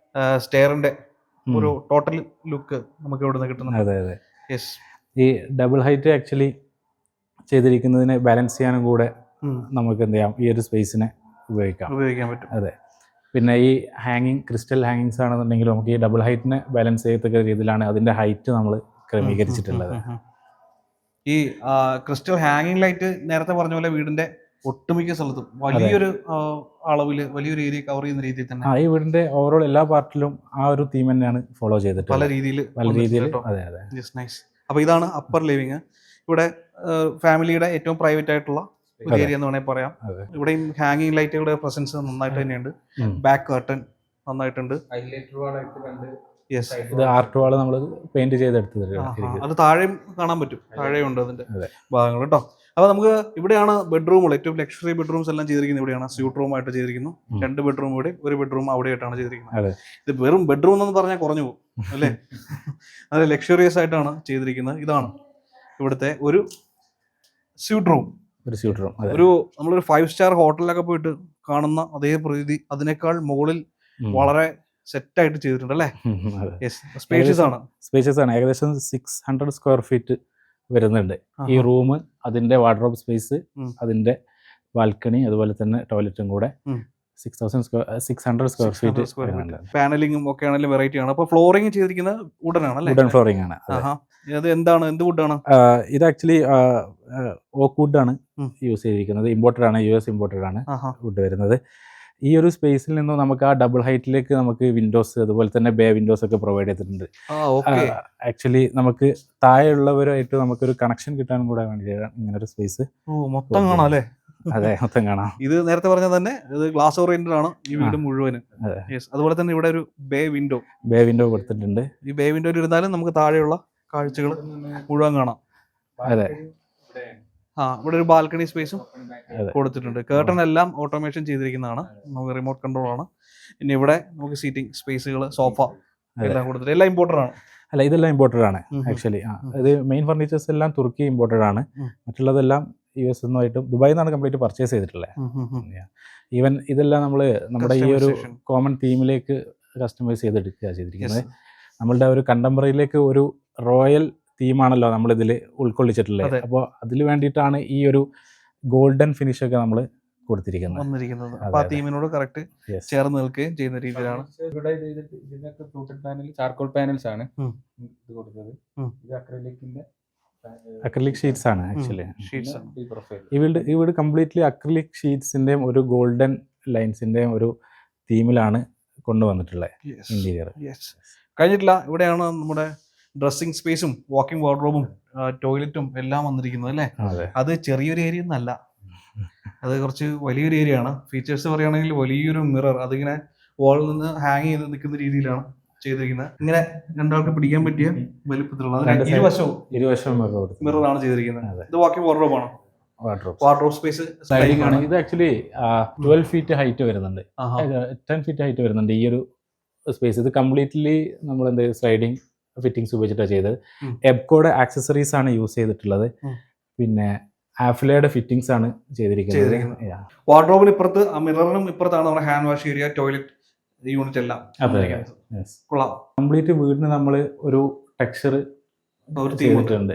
സ്റ്റെയറിന്റെ ഒരു ടോട്ടൽ ലുക്ക് നമുക്ക് ഇവിടെ നിന്ന് കിട്ടുന്നുണ്ട്. അതെ. ഈ ഡബിൾ ഹൈറ്റ് ആക്ച്വലി ചെയ്തിരിക്കുന്നതിനെ ബാലൻസ് ചെയ്യാനും കൂടെ നമുക്ക് എന്ത് ചെയ്യാം, ഈ ഒരു സ്പേസിനെ ഉപയോഗിക്കാൻ പറ്റും. അതെ. പിന്നെ ഈ ക്രിസ്റ്റൽ ഹാങ്ങിങ്സ് ആണെന്നുണ്ടെങ്കിൽ നമുക്ക് ഈ ഡബിൾ ഹൈറ്റിനെ ബാലൻസ് ചെയ്യത്തക്ക രീതിയിലാണ് അതിന്റെ ഹൈറ്റ് നമ്മൾ ക്രമീകരിച്ചിട്ടുള്ളത്. ഈ ക്രിസ്റ്റൽ ഹാങ്ങിങ് ലൈറ്റ് നേരത്തെ പറഞ്ഞ പോലെ വീടിന്റെ ഒട്ടുമിക്ക സ്ഥലത്തും വലിയൊരു അളവില് വലിയൊരു ഏരിയ കവർ ചെയ്യുന്ന രീതിയിൽ തന്നെ ഈ വീടിന്റെ ഓവറോൾ എല്ലാ പാർട്ടിലും ആ ഒരു തീം തന്നെയാണ് ഫോളോ ചെയ്തിട്ട് പല രീതിയിൽ. അതെ. അപ്പൊ ഇതാണ് അപ്പർ ലിവിങ്. ഇവിടെ ഫാമിലിയുടെ ഏറ്റവും പ്രൈവറ്റ് ആയിട്ടുള്ള ഒരു ഏരിയ എന്ന് വേണമെങ്കിൽ പറയാം. ഇവിടെയും ഹാങ്ങിങ് ലൈറ്റുകളുടെ പ്രസൻസ് നന്നായിട്ട് തന്നെയുണ്ട്. ബാക്ക് കർട്ടൻ നന്നായിട്ടുണ്ട്. ഇത് ആർട്ട് വാള് നമ്മൾ പെയിന്റ് ചെയ്തെടുത്തത്. അത് താഴെയും കാണാൻ പറ്റും, താഴെയുണ്ട് അതിന്റെ ഭാഗങ്ങൾ കേട്ടോ. അപ്പൊ നമുക്ക് ഇവിടെയാണ് ബെഡ്റൂമുകൾ, ഏറ്റവും ലക്ഷറി ബെഡ്റൂംസ് എല്ലാം ചെയ്തിരിക്കുന്നത് ഇവിടെയാണ്. സ്യൂട്ട് റൂം ആയിട്ട് ചെയ്തിരിക്കുന്നു. 2 ബെഡ്റൂം ഇവിടെ, 1 ബെഡ്റൂം അവിടെ ആയിട്ടാണ് ചെയ്തിരിക്കുന്നത്. ഇത് വെറും ബെഡ്റൂം എന്ന് പറഞ്ഞാൽ കുറഞ്ഞു പോകും. അല്ലേ? നല്ല ലക്ഷറിയസ് ആയിട്ടാണ് ചെയ്തിരിക്കുന്നത്. ഇതാണ് ഇവിടുത്തെ ഒരു സ്യൂട്ട് റൂം. ഒരു സ്യൂട്ട് റൂം, ഒരു നമ്മളൊരു 5 സ്റ്റാർ ഹോട്ടലിലൊക്കെ പോയിട്ട് കാണുന്ന അതേ പ്രതീതി, അതിനേക്കാൾ മുകളിൽ വളരെ സെറ്റായിട്ട് ചെയ്തിട്ടുണ്ട് അല്ലേ? സ്പേഷ്യസ് ആണ്. സ്പേഷ്യസ് ആണ്. ഏകദേശം 600 സ്ക്വയർ ഫീറ്റ് വരുന്നുണ്ട് ഈ റൂം. അതിന്റെ വാർഡ്രോബ് സ്പേസ്, അതിന്റെ ബാൽക്കണി, അതുപോലെ തന്നെ ടോയ്ലറ്റും കൂടെ 600 സ്ക്വയർ ഫീറ്റ്. പാനലിംഗും ഒക്കെ ആണെങ്കിലും വെറൈറ്റി ആണ്. അപ്പൊ ഫ്ലോറിംഗ് ചെയ്തിരിക്കുന്നത് വുഡൻ ആണ്, വുഡൻ ഫ്ലോറിംഗ് ആണ്. ഇത് എന്താണ്, എന്ത് വുഡാണ്? ഇത് ആക്ച്വലി ഓക്ക് വുഡ് ആണ് യൂസ് ചെയ്തിരിക്കുന്നത്. ഇമ്പോർട്ടഡ് ആണ്, US ഇമ്പോർട്ടഡ് ആണ് വുഡ് വരുന്നത്. ഈ ഒരു സ്പേസിൽ നിന്നും നമുക്ക് ആ ഡബിൾ ഹൈറ്റിലേക്ക് നമുക്ക് വിൻഡോസ്, അതുപോലെ തന്നെ ബേ വിൻഡോസ് ഒക്കെ പ്രൊവൈഡ് ചെയ്തിട്ടുണ്ട്. ആക്ച്വലി നമുക്ക് താഴെയുള്ളവരുമായിട്ട് നമുക്കൊരു കണക്ഷൻ കിട്ടാനും കൂടെ വേണ്ടിയിട്ടാണ് ഇങ്ങനെ ഒരു സ്പേസ്. മൊത്തം കാണാം അല്ലേ? അതെ, മൊത്തം കാണാം. ഇത് നേരത്തെ പറഞ്ഞ തന്നെ ഇത് ഗ്ലാസ് ഓറിയന്റഡ് ആണ് ഈ വീട് മുഴുവനും. അതുപോലെ തന്നെ ഇവിടെ ഒരു ബേ വിൻഡോ കൊടുത്തിട്ടുണ്ട്. ഈ ബേ വിൻഡോയിൽ ഇരുന്നാലും നമുക്ക് താഴെയുള്ള കാഴ്ചകൾ മുഴുവൻ കാണാം. അതെ, ഇവിടെ ഒരു ബാൽക്കണി സ്പേസും കൊടുത്തിട്ടുണ്ട്. കേർട്ടൺ എല്ലാം ഓട്ടോമേഷൻ ചെയ്തിരിക്കുന്നതാണ്, നമുക്ക് റിമോട്ട് കൺട്രോൾ ആണ്. പിന്നെ ഇവിടെ നമുക്ക് സീറ്റിംഗ് സ്പേസുകൾ, സോഫ എല്ലാം കൊടുത്തിട്ട് എല്ലാം ഇമ്പോർട്ടഡ് ആണ്. അല്ല, ഇതെല്ലാം ഇമ്പോർട്ടഡ് ആണ് ആക്ച്വലി. ഇത് മെയിൻ ഫർണിച്ചേഴ്സ് എല്ലാം തുർക്കി ഇമ്പോർട്ടഡ് ആണ്. മറ്റുള്ളതെല്ലാം US നിന്നായിട്ടും ദുബായിൽ നിന്നാണ് കംപ്ലീറ്റ് പർച്ചേസ് ചെയ്തിട്ടുള്ളത്. ഈവൻ ഇതെല്ലാം നമ്മൾ നമ്മുടെ ഈ ഒരു കോമൺ തീമിലേക്ക് കസ്റ്റമൈസ് ചെയ്തെടുക്കുക ചെയ്തിരിക്കുന്നത്. നമ്മളുടെ ഒരു കണ്ടംപററിയിലേക്ക് ഒരു റോയൽ തീമാണല്ലോ നമ്മളിതിൽ ഉൾക്കൊള്ളിച്ചിട്ടുള്ളത്. അപ്പോൾ അതിൽ വേണ്ടിയിട്ടാണ് ഈ ഒരു ഗോൾഡൻ ഫിനിഷ് ഒക്കെ നമ്മൾ കൊടുത്തിരിക്കുന്നത്. ആ തീമിനോട് കറക്റ്റ് ചേർന്ന് നിൽക്കുകയും ചെയ്യുന്ന രീതിയിലാണ്. ഇവിടെ ഇതിനൊക്കെ ഫ്ലൂട്ടഡ് പാനൽ, ചാർക്കോൾ പാനൽസ് ആണ് ഇത് കൊടുത്തത്. ഇത് അക്രിലിക് ഷീറ്റ്സ് ആണ് ആക്ച്വലി. ഈ വീട് കംപ്ലീറ്റ്ലി അക്രിലിക് ഷീറ്റ്സിന്റെയും ഒരു ഗോൾഡൻ ലൈൻസിന്റെയും ഒരു തീമിലാണ് കൊണ്ടുവന്നിട്ടുള്ളത് ഇന്റീരിയർ. കഴിഞ്ഞിട്ടില്ല, ഇവിടെയാണ് നമ്മുടെ ഡ്രസ്സിംഗ് സ്പേസും വാക്കിംഗ് വാർഡ്രോബും ടോയ്ലറ്റും എല്ലാം വന്നിരിക്കുന്നത് അല്ലേ? അത് ചെറിയൊരു ഏരിയ ഒന്നല്ല, അത് കുറച്ച് വലിയൊരു ഏരിയ ആണ്. ഫീച്ചേഴ്സ് പറയുകയാണെങ്കിൽ വലിയൊരു മിറർ, അതിങ്ങനെ വാളിൽ നിന്ന് ഹാങ് ചെയ്ത് നിൽക്കുന്ന രീതിയിലാണ് ചെയ്തിരിക്കുന്നത്. ഇങ്ങനെ രണ്ടാൾക്ക് പിടിക്കാൻ പറ്റിയ വലിപ്പത്തിലുള്ള ഇരുവശവും മിററാണ് ചെയ്തിരിക്കുന്നത്. ഇത് വാക്കിംഗ് വാർഡ്രോബ് ആണ്. വാർഡ്രോബ് സ്പേസ് സ്ലൈഡിംഗ് ആണ്. ഇത് ആക്ച്വലി 12 ഫീറ്റ് ഹൈറ്റ് വരുന്നുണ്ട്, 10 ഫീറ്റ് ഹൈറ്റ് വരുന്നുണ്ട് ഈ ഒരു സ്പേസ്. ഇത് കംപ്ലീറ്റ്ലി നമ്മൾ എന്ത് സ്ലൈഡിംഗ് ഫിറ്റിംഗ്സ് ഉപയോഗിച്ചിട്ടാണ് ചെയ്തത്. എബ്കോയുടെ ആക്സസറീസ് ആണ് യൂസ് ചെയ്തിട്ടുള്ളത്. പിന്നെ ആഫ്ലയുടെ ഫിറ്റിംഗ്സ് ആണ് ചെയ്തിരിക്കുന്നത്. വാർഡ്രോബിന് ഇപ്പുറത്ത്, മിററിനും ഇപ്പുറത്താണ് നമ്മുടെ hand wash area, toilet unit എല്ലാം. കംപ്ലീറ്റ് വീടിന് നമ്മൾ ഒരു ടെക്സ്ചർ ചെയ്തിട്ടുണ്ട്.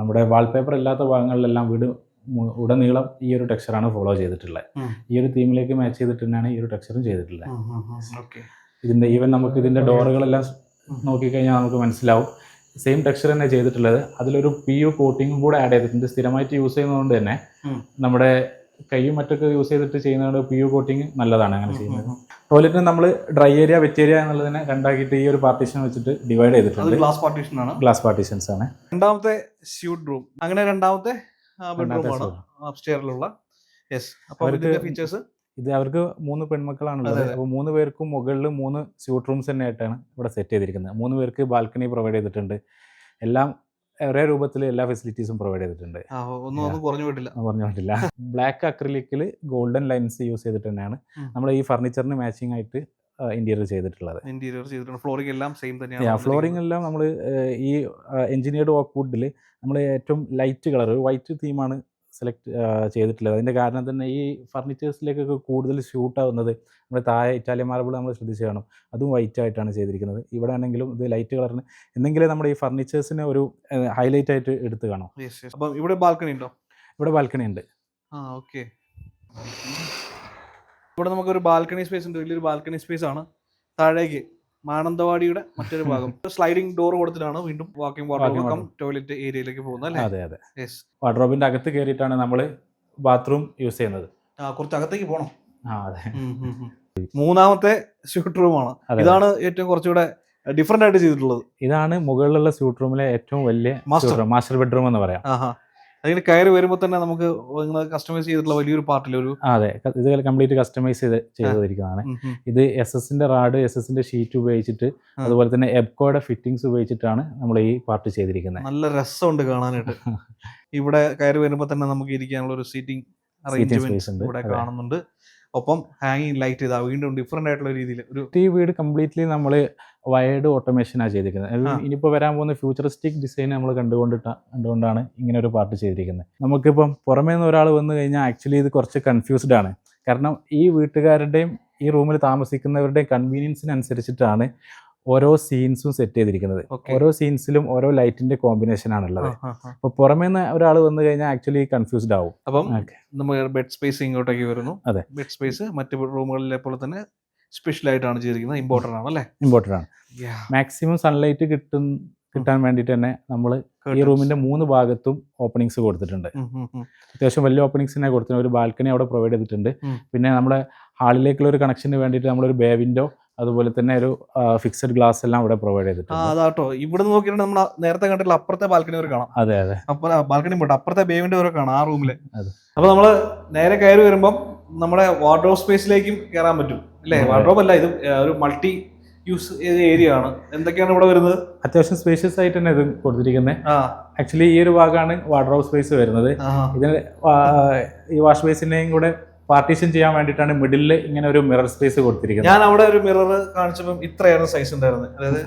നമ്മുടെ വാൾപേപ്പർ ഇല്ലാത്ത ഭാഗങ്ങളിലെല്ലാം വീട് ഉടനീളം ഈ ഒരു ടെക്സ്ചറാണ് ഫോളോ ചെയ്തിട്ടുള്ളത്. ഈ ഒരു തീമിലേക്ക് മാച്ച് ചെയ്തിട്ട് തന്നെയാണ് ഈ ഒരു ടെക്സ്ചറും ചെയ്തിട്ടുള്ളത്. ഇതിന്റെ ഈവൻ നമുക്ക് ഇതിന്റെ ഡോറുകളെല്ലാം നോക്കിക്കഴിഞ്ഞാൽ നമുക്ക് മനസ്സിലാവും സെയിം ടെക്സ്ചർ തന്നെ ചെയ്തിട്ടുള്ളത്. അതിലൊരു PU കോട്ടിങ്ങും കൂടെ ആഡ് ചെയ്തിട്ടുണ്ട്. സ്ഥിരമായിട്ട് യൂസ് ചെയ്യുന്നതുകൊണ്ട് തന്നെ നമ്മുടെ കൈയും മറ്റൊക്കെ യൂസ് ചെയ്തിട്ട് ചെയ്യുന്നതുകൊണ്ട് PU കോട്ടിങ് നല്ലതാണ് അങ്ങനെ ചെയ്യുന്നത്. ടോയ്ലറ്റിന് നമ്മൾ ഡ്രൈ ഏരിയ, വെറ്റ് ഏരിയ എന്നുള്ളതിനെ രണ്ടാക്കിയിട്ട് ഈ ഒരു പാർട്ടീഷൻ വെച്ചിട്ട് ഡിവൈഡ് ചെയ്തിട്ടുണ്ട്. ഗ്ലാസ് പാർട്ടീഷൻസ് ആണ്. രണ്ടാമത്തെ സ്യൂട്ട് റൂം, അങ്ങനെ രണ്ടാമത്തെ ബെഡ്റൂമാണ് അപ്സ്റ്റെയറിലുള്ള. ഫീച്ചേഴ്സ് ഇത് അവർക്ക് 3 പെൺമക്കളാണുള്ളത്. അപ്പോൾ 3 പേർക്കും മുകളിൽ 3 സ്യൂട്ട് റൂംസ് തന്നെ ആയിട്ടാണ് ഇവിടെ സെറ്റ് ചെയ്തിരിക്കുന്നത്. 3 പേർക്ക് ബാൽക്കണി പ്രൊവൈഡ് ചെയ്തിട്ടുണ്ട്. എല്ലാം ഒരേ രൂപത്തിൽ എല്ലാ ഫെസിലിറ്റീസും പ്രൊവൈഡ് ചെയ്തിട്ടുണ്ട്. ഒന്നും കുറഞ്ഞു പറ്റില്ല. ബ്ലാക്ക് അക്രിലിക്കിൽ ഗോൾഡൻ ലൈൻസ് യൂസ് ചെയ്തിട്ട് തന്നെയാണ് നമ്മൾ ഈ ഫർണിച്ചറിന് മാച്ചിങ് ആയിട്ട് ഇന്റീരിയർ ചെയ്തിട്ടുള്ളത്. ഫ്ലോറിംഗ് എല്ലാം സെയിം തന്നെയാണ്. ഫ്ലോറിംഗ് എല്ലാം നമ്മൾ ഈ എഞ്ചിനീയർഡ് ഓക്ക് വുഡിൽ നമ്മൾ ഏറ്റവും ലൈറ്റ് കളർ വൈറ്റ് തീമാണ് സെലക്ട് ചെയ്തിട്ടുള്ളത്. അതിൻ്റെ കാരണം തന്നെ ഈ ഫർണിച്ചേഴ്സിലേക്കൊക്കെ കൂടുതൽ ഷൂട്ട് ആവുന്നത് നമ്മുടെ താഴെ ഇറ്റാലിയൻ മാർബിൾ നമ്മൾ ശ്രദ്ധിച്ച് കാണും, അതും വൈറ്റ് ആയിട്ടാണ് ചെയ്തിരിക്കുന്നത്. ഇവിടെ ആണെങ്കിലും ഇത് ലൈറ്റ് കളറിന് എന്തെങ്കിലും നമ്മുടെ ഈ ഫർണിച്ചേഴ്സിനെ ഒരു ഹൈലൈറ്റ് ആയിട്ട് എടുത്ത് കാണും. ഇവിടെ ബാൽക്കണി ഉണ്ടോ? ഇവിടെ ബാൽക്കണി ഉണ്ട്. ഓക്കെ, ഇവിടെ നമുക്കൊരു ബാൽക്കണി സ്പേസ് ഉണ്ട്, വലിയൊരു ബാൽക്കണി സ്പേസ് ആണ്. താഴേക്ക് മാനന്തവാടിയുടെ മറ്റൊരു ഭാഗം സ്ലൈഡിംഗ് ഡോർ കൊടുത്തിട്ടാണ് വീണ്ടും വാക്കിംഗ് വാർഡ്രോബ് ടോയ്ലറ്റ് ഏരിയയിലേക്ക് പോകുന്നത്. അതെ. വാർഡ്രോബിന്റെ അകത്ത് കയറിയിട്ടാണ് നമ്മൾ ബാത്റൂം യൂസ് ചെയ്യുന്നത്. കുറച്ച് അകത്തേക്ക് പോകണം. അതെ. മൂന്നാമത്തെ സ്യൂട്ട് റൂമാണ്. ഇതാണ് ഏറ്റവും കുറച്ചുകൂടെ ഡിഫറെന്റ് ആയിട്ട് ചെയ്തിട്ടുള്ളത്. ഇതാണ് മുകളിലുള്ള സ്യൂട്ട് റൂമിലെ ഏറ്റവും വലിയ മാസ്റ്റർ ബെഡ്റൂം എന്ന് പറയാം. അതിന് കയറി വരുമ്പോൾ തന്നെ നമുക്ക് കസ്റ്റമൈസ് ചെയ്തിട്ടുള്ള വലിയൊരു പാർട്ടിൽ ഒരു അതെ ഇത് കംപ്ലീറ്റ് കസ്റ്റമൈസ് ചെയ്തിരിക്കുന്നതാണ്. ഇത് SS-ന്റെ റാഡ്, SS-ന്റെ ഷീറ്റ് ഉപയോഗിച്ചിട്ട് അതുപോലെ തന്നെ എബ്കോയുടെ ഫിറ്റിംഗ്സ് ഉപയോഗിച്ചിട്ടാണ് നമ്മൾ ഈ പാർട്ട് ചെയ്തിരിക്കുന്നത്. നല്ല രസമുണ്ട് കാണാനായിട്ട്. ഇവിടെ കയറി വരുമ്പോൾ തന്നെ നമുക്ക് ഇരിക്കാനുള്ള ഒരു സീറ്റിംഗ് അറേഞ്ച്മെന്റ് ഇവിടെ കാണുന്നുണ്ട്. ഒപ്പം ഹാങ്ങിങ് ലൈറ്റ് വീണ്ടും ഡിഫറെന്റ് ആയിട്ടുള്ള രീതിയിൽ ഒരു ഈ വീട് കംപ്ലീറ്റ്ലി നമ്മൾ വയേർഡ് ഓട്ടോമേഷനാണ് ചെയ്തിരിക്കുന്നത്. ഇനിയിപ്പോൾ വരാൻ പോകുന്ന ഫ്യൂച്ചറിസ്റ്റിക് ഡിസൈൻ നമ്മൾ കണ്ടുകൊണ്ടാണ് ഇങ്ങനെ ഒരു പാർട്ട് ചെയ്തിരിക്കുന്നത്. നമുക്കിപ്പം പുറമേ നിന്ന് ഒരാൾ വന്നു കഴിഞ്ഞാൽ ആക്ച്വലി ഇത് കുറച്ച് കൺഫ്യൂസ്ഡ് ആണ്. കാരണം ഈ വീട്ടുകാരുടെയും ഈ റൂമിൽ താമസിക്കുന്നവരുടെയും കൺവീനിയൻസിനനുസരിച്ചിട്ടാണ് ഓരോ സീൻസും സെറ്റ് ചെയ്തിരിക്കുന്നത്. ഓരോ സീൻസിലും ഓരോ ലൈറ്റിന്റെ കോമ്പിനേഷൻ ആണുള്ളത്. അപ്പോൾ പുറമേ നിന്ന് ഒരാൾ വന്നു കഴിഞ്ഞാൽ ആക്ച്വലി കൺഫ്യൂസ്ഡ് ആവും. അപ്പം നമ്മൾ ബെഡ് സ്പേസ് ഇങ്ങോട്ടേക്ക് വരുന്നു. അതെ, ബെഡ് സ്പേസ് മറ്റു റൂമുകളിലെ പോലെ തന്നെ സ്പെഷ്യൽ ആയിട്ടാണ് ചെയ്തിരിക്കുന്നത്. ഇമ്പോർട്ടൻ്റ് ആണ് അല്ലേ? ഇമ്പോർട്ടൻ്റ് ആണ്. മാക്സിമം സൺലൈറ്റ് കിട്ടാൻ വേണ്ടിയിട്ട് തന്നെ നമ്മൾ ഈ റൂമിന്റെ 3 ഭാഗത്തും ഓപ്പണിങ്സ് കൊടുത്തിട്ടുണ്ട്. അത്യാവശ്യം വലിയ ഓപ്പണിങ്സിനെ കൊടുത്തിട്ടുണ്ട്. ഒരു ബാൽക്കണി അവിടെ പ്രൊവൈഡ് ചെയ്തിട്ടുണ്ട്. പിന്നെ നമ്മുടെ ഹാളിലേക്കുള്ള ഒരു കണക്ഷന് വേണ്ടിയിട്ട് നമ്മളൊരു ബേ വിൻഡോ, അതുപോലെ തന്നെ ഒരു ഫിക്സഡ് ഗ്ലാസ് എല്ലാം ഇവിടെ പ്രൊവൈഡ് ചെയ്തിട്ടുണ്ട്. അതാട്ടോ, ഇവിടെ നോക്കിയിട്ട് നമ്മൾ നേരത്തെ കണ്ടിട്ടുള്ള അപ്പുറത്തെ ബാൽക്കണി വരെ കാണാം. അതെ അതെ, ബാൽക്കണി പോട്ടെ, അപ്പുറത്തെ ബേ വിൻഡോ വരെ കാണാം ആ റൂമില്. അപ്പൊ നമ്മള് നേരെ കയറി വരുമ്പം നമ്മുടെ വാർഡ്രോബ് സ്പേസിലേക്കും കയറാൻ പറ്റും അല്ലേ? വാർഡ്രോബ് അല്ല, ഇത് ഒരു മൾട്ടി യൂസ് ഏരിയ ആണ്. എന്തൊക്കെയാണ് ഇവിടെ വരുന്നത്? അത്യാവശ്യം സ്പേഷ്യസ് ആയിട്ട് തന്നെ ഇത് കൊടുത്തിരിക്കുന്നത്. ആക്ച്വലി ഈ ഒരു ഭാഗമാണ് വാർഡ്രോബ് സ്പേസ് വരുന്നത്. ഇതിന് ഈ വാഷ് ബേസിനെയും കൂടെ പാർട്ടീഷൻ ചെയ്യാൻ വേണ്ടിയിട്ടാണ് മിഡിലിൽ ഇങ്ങനെ ഒരു മിറർ സ്പേസ് കൊടുത്തിരിക്കുന്നത്. ഞാൻ അവിടെ ഒരു മിറർ കാണിച്ചപ്പോൾ ഇത്രയാണ് സൈസ് ഉണ്ടായിരുന്നത്. അതായത്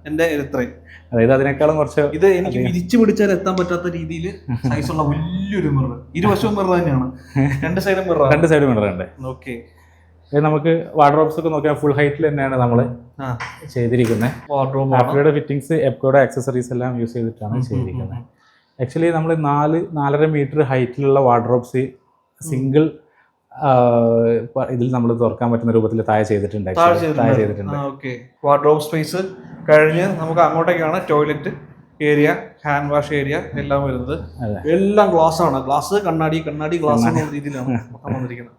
എന്റെ ഇത്രയും, അതായത് അതിനേക്കാളും കുറച്ച് ഇത് എനിക്ക് വിരിച്ചു പിടിച്ചാൽ എത്താൻ പറ്റാത്ത രീതിയിൽ സൈസുള്ള വലിയൊരു മിറർ. ഇരുവശവും മിറർ തന്നെയാണ്, രണ്ട് സൈഡും മിറർ ഉണ്ട്. ഓക്കെ, നമുക്ക് വാർഡ്രോബ്സ് ഒക്കെ നോക്കിയാൽ ഫുൾ ഹൈറ്റിൽ തന്നെയാണ് നമ്മൾ ചെയ്തിരിക്കുന്നത്. ആപ്പിയുടെ ഫിറ്റിംഗ്സ്, എപ്കോയുടെ ആക്സസറീസ് എല്ലാം യൂസ് ചെയ്തിട്ടാണ് ചെയ്തിരിക്കുന്നത്. ആക്ച്വലി നമ്മൾ 4.5 മീറ്റർ ഹൈറ്റിലുള്ള വാർഡ്രോബ്സ് സിംഗിൾ ഇതിൽ നമ്മൾ തുറക്കാൻ പറ്റുന്ന രൂപത്തിൽ താഴെ ചെയ്തിട്ടുണ്ട്. വാർഡ്രോബ് സ്പേസ് കഴിഞ്ഞ് നമുക്ക് അങ്ങോട്ടേക്കാണ് toilet area, hand wash area എല്ലാം വരുന്നത്. എല്ലാം ഗ്ലാസ് ആണ്. ഗ്ലാസ്, കണ്ണാടി ഗ്ലാസ് എന്ന രീതിയിലാണ് വന്നിരിക്കുന്നത്.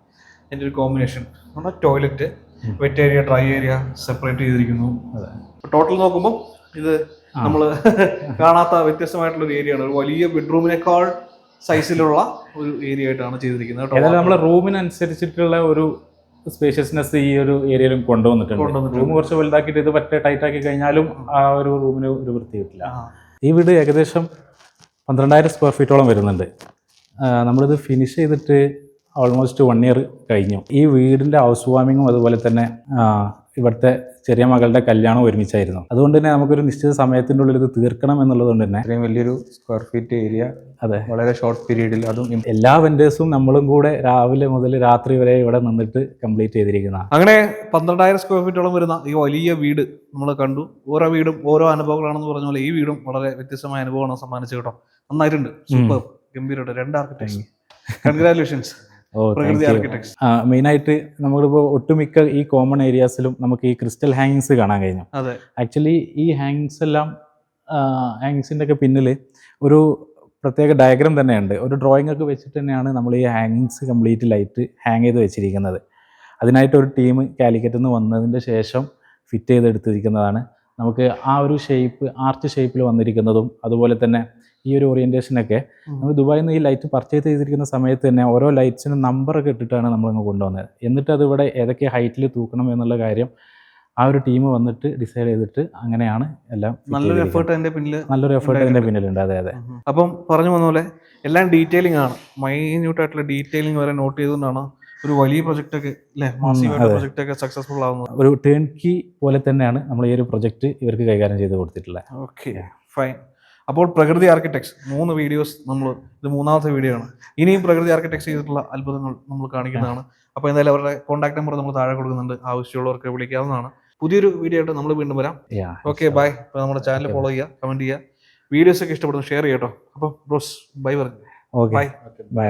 അതിൻ്റെ ഒരു കോമ്പിനേഷൻ. നമ്മുടെ toilet, wet area, dry area separate ചെയ്തിരിക്കുന്നു. ടോട്ടൽ നോക്കുമ്പോൾ ഇത് നമ്മൾ കാണാത്ത വ്യത്യസ്തമായിട്ടുള്ള ഒരു ഏരിയ ആണ്. ഒരു വലിയ ബെഡ്റൂമിനേക്കാൾ സൈസിലുള്ള ഒരു ഏരിയ ആയിട്ടാണ് ചെയ്തിരിക്കുന്നത്. ഏതായാലും നമ്മൾ റൂമിനനുസരിച്ചിട്ടുള്ള ഒരു സ്പേഷ്യസ്നെസ് ഈ ഒരു ഏരിയയിലും കൊണ്ടുവന്നിട്ടുണ്ട്. റൂം കുറച്ച് വലുതാക്കിയിട്ട് ഇത് പറ്റ ടൈറ്റ് ആക്കി കഴിഞ്ഞാലും ആ ഒരു റൂമിന് ഒരു വൃത്തി കിട്ടില്ല. ഈ വീട് ഏകദേശം 12,000 സ്ക്വയർ ഫീറ്റോളം വരുന്നുണ്ട്. നമ്മളിത് ഫിനിഷ് ചെയ്തിട്ട് ഓൾമോസ്റ്റ് 1 ഇയർ കഴിഞ്ഞു. ഈ വീടിൻ്റെ ഹൗസ് വാമിങ്ങും അതുപോലെ തന്നെ ഇവിടുത്തെ ചെറിയ മകളുടെ കല്യാണം ഒരുമിച്ചായിരുന്നു. അതുകൊണ്ട് തന്നെ നമുക്കൊരു നിശ്ചിത സമയത്തിൻ്റെ ഉള്ളിൽ ഇത് തീർക്കണം എന്നുള്ളതുകൊണ്ട് തന്നെ ഇത്രയും വലിയൊരു സ്ക്വയർ ഫീറ്റ് ഏരിയ, അതെ, വളരെ ഷോർട്ട് പീരീഡിൽ, അതും എല്ലാ വെൻഡേഴ്സും നമ്മളും കൂടെ രാവിലെ മുതൽ രാത്രി വരെ ഇവിടെ നിന്നിട്ട് കംപ്ലീറ്റ് ചെയ്തിരിക്കുന്ന. അങ്ങനെ 12,000 സ്ക്വയർ ഫീറ്റോളം വരുന്ന ഈ വലിയ വീട് നമ്മൾ കണ്ടു. ഓരോ വീടും ഓരോ അനുഭവങ്ങളാണെന്ന് പറഞ്ഞ പോലെ ഈ വീടും വളരെ വ്യത്യസ്തമായ അനുഭവമാണ് സമ്മാനിച്ചു കേട്ടോ. നന്നായിട്ടുണ്ട്, സൂപ്പർ, ഗംഭീരമായിട്ട്. 2 ആർക്കിടെക്ട്സ്, കൺഗ്രാറ്റുലേഷൻസ്. മെയിനായിട്ട് നമ്മളിപ്പോൾ ഒട്ടുമിക്ക ഈ കോമൺ ഏരിയാസിലും നമുക്ക് ഈ ക്രിസ്റ്റൽ ഹാങ്ങിങ്സ് കാണാൻ കഴിഞ്ഞു. ആക്ച്വലി ഈ ഹാങ്ങിങ്സ് എല്ലാം, ഹാങ്ങിങ്സിൻ്റെ ഒക്കെ പിന്നിൽ ഒരു പ്രത്യേക ഡയഗ്രാം തന്നെയുണ്ട്. ഒരു ഡ്രോയിങ് ഒക്കെ വെച്ചിട്ട് തന്നെയാണ് നമ്മൾ ഈ ഹാങ്ങിങ്സ് കംപ്ലീറ്റ് ലൈറ്റ് ഹാങ് ചെയ്ത് വെച്ചിരിക്കുന്നത്. അതിനായിട്ട് ഒരു ടീം കാലിക്കറ്റിൽ നിന്ന് വന്നതിൻ്റെ ശേഷം ഫിറ്റ് ചെയ്തെടുത്തിരിക്കുന്നതാണ്. നമുക്ക് ആ ഒരു ഷേപ്പ്, ആർച്ച് ഷേപ്പിൽ വന്നിരിക്കുന്നതും അതുപോലെ തന്നെ ഈ ഒരു ഓറിയൻറ്റേഷനൊക്കെ നമ്മൾ ദുബായിൽ നിന്ന് ഈ ലൈറ്റ് പർച്ചേസ് ചെയ്തിരിക്കുന്ന സമയത്ത് തന്നെ ഓരോ ലൈറ്റ്സിനും നമ്പറൊക്കെ ഇട്ടിട്ടാണ് നമ്മളിങ്ങ് കൊണ്ടുവന്നത്. എന്നിട്ട് അത് ഇവിടെ ഏതൊക്കെ ഹൈറ്റിൽ തൂക്കണം എന്നുള്ള കാര്യം ആ ഒരു ടീം വന്നിട്ട് ഡിസൈഡ് ചെയ്തിട്ട് അങ്ങനെയാണ് എല്ലാം. നല്ലൊരു എഫേർട്ട് അതിൻ്റെ പിന്നിലുണ്ട്. അതെ അതെ. അപ്പം പറഞ്ഞു വന്ന പോലെ എല്ലാം ഡീറ്റെയിലിംഗ് ആണ്. മൈന്യൂട്ടായിട്ടുള്ള ഡീറ്റെയിലിംഗ് വരെ നോട്ട് ചെയ്തുകൊണ്ടാണ് ഒരു വലിയ പ്രൊജക്റ്റ് ഒക്കെ പ്രൊജക്റ്റ് ഒക്കെ സക്സസ്ഫുൾ ആവുന്നത്. ഒരു ടേൺ കീ പോലെ തന്നെയാണ് നമ്മൾ ഈ ഒരു പ്രൊജക്റ്റ് ഇവർക്ക് കൈകാര്യം ചെയ്ത് കൊടുത്തിട്ടുള്ളത്. Okay, fine. അപ്പോൾ പ്രകൃതി ആർക്കിടെക്ട്സ് 3 വീഡിയോസ്, ഇത് 3ാമത്തെ വീഡിയോ ആണ്. ഇനിയും പ്രകൃതി ആർക്കിടെക്ട്സ് ചെയ്തിട്ടുള്ള അത്ഭുതങ്ങൾ നമ്മൾ കാണിക്കുന്നതാണ്. അപ്പോൾ എന്തായാലും അവരുടെ കോൺടാക്ട് നമ്പർ നമ്മൾ താഴെ കൊടുക്കുന്നുണ്ട്, ആവശ്യമുള്ളവർക്ക് വിളിക്കാവുന്നതാണ്. പുതിയൊരു വീഡിയോ ആയിട്ട് നമ്മൾ വീണ്ടും വരാം. Okay, bye. അപ്പോൾ നമ്മുടെ ചാനൽ ഫോളോ ചെയ്യുക, കമന്റ് ചെയ്യുക, വീഡിയോസ് ഒക്കെ ഇഷ്ടപ്പെടുന്നു ഷെയർ ചെയ്യട്ടോ. അപ്പോൾ ബ്രോസ് ബൈ പറഞ്ഞു. ബൈ.